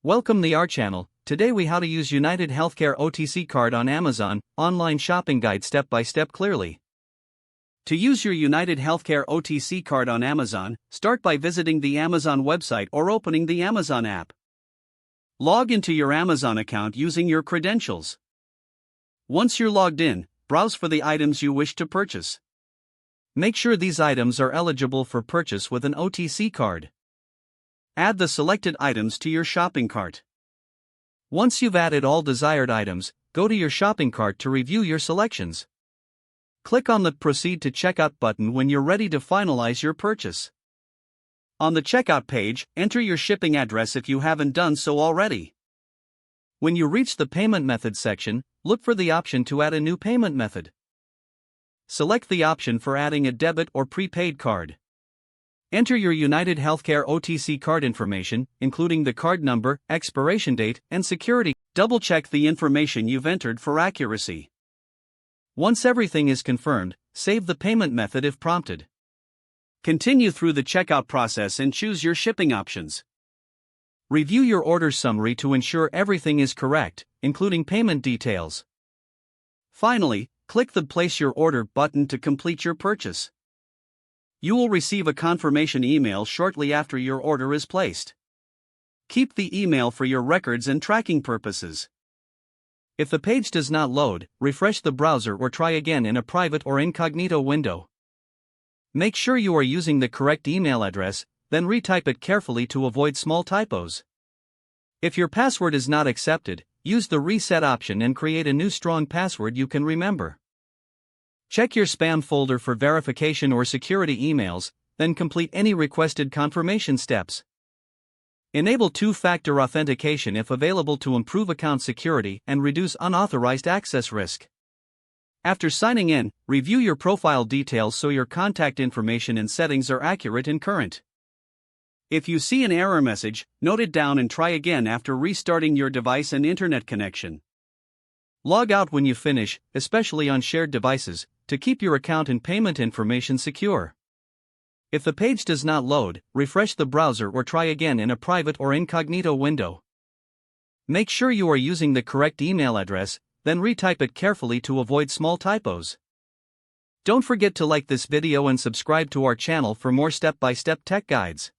Welcome to our channel. Today we how to use UnitedHealthcare OTC card on Amazon, online shopping guide step by step clearly. To use your UnitedHealthcare OTC card on Amazon, start by visiting the Amazon website or opening the Amazon app. Log into your Amazon account using your credentials. Once you're logged in, browse for the items you wish to purchase. Make sure these items are eligible for purchase with an OTC card. Add the selected items to your shopping cart. Once you've added all desired items, go to your shopping cart to review your selections. Click on the Proceed to Checkout button when you're ready to finalize your purchase. On the checkout page, enter your shipping address if you haven't done so already. When you reach the payment method section, look for the option to add a new payment method. Select the option for adding a debit or prepaid card. Enter your UnitedHealthcare OTC card information, including the card number, expiration date, and security. Double-check the information you've entered for accuracy. Once everything is confirmed, save the payment method if prompted. Continue through the checkout process and choose your shipping options. Review your order summary to ensure everything is correct, including payment details. Finally, click the Place Your Order button to complete your purchase. You will receive a confirmation email shortly after your order is placed. Keep the email for your records and tracking purposes. If the page does not load, refresh the browser or try again in a private or incognito window. Make sure you are using the correct email address, then retype it carefully to avoid small typos. If your password is not accepted, use the reset option and create a new strong password you can remember. Check your spam folder for verification or security emails, then complete any requested confirmation steps. Enable two-factor authentication if available to improve account security and reduce unauthorized access risk. After signing in, review your profile details so your contact information and settings are accurate and current. If you see an error message, note it down and try again after restarting your device and internet connection. Log out when you finish, especially on shared devices, to keep your account and payment information secure. If the page does not load, refresh the browser or try again in a private or incognito window. Make sure you are using the correct email address, then retype it carefully to avoid small typos. Don't forget to like this video and subscribe to our channel for more step-by-step tech guides.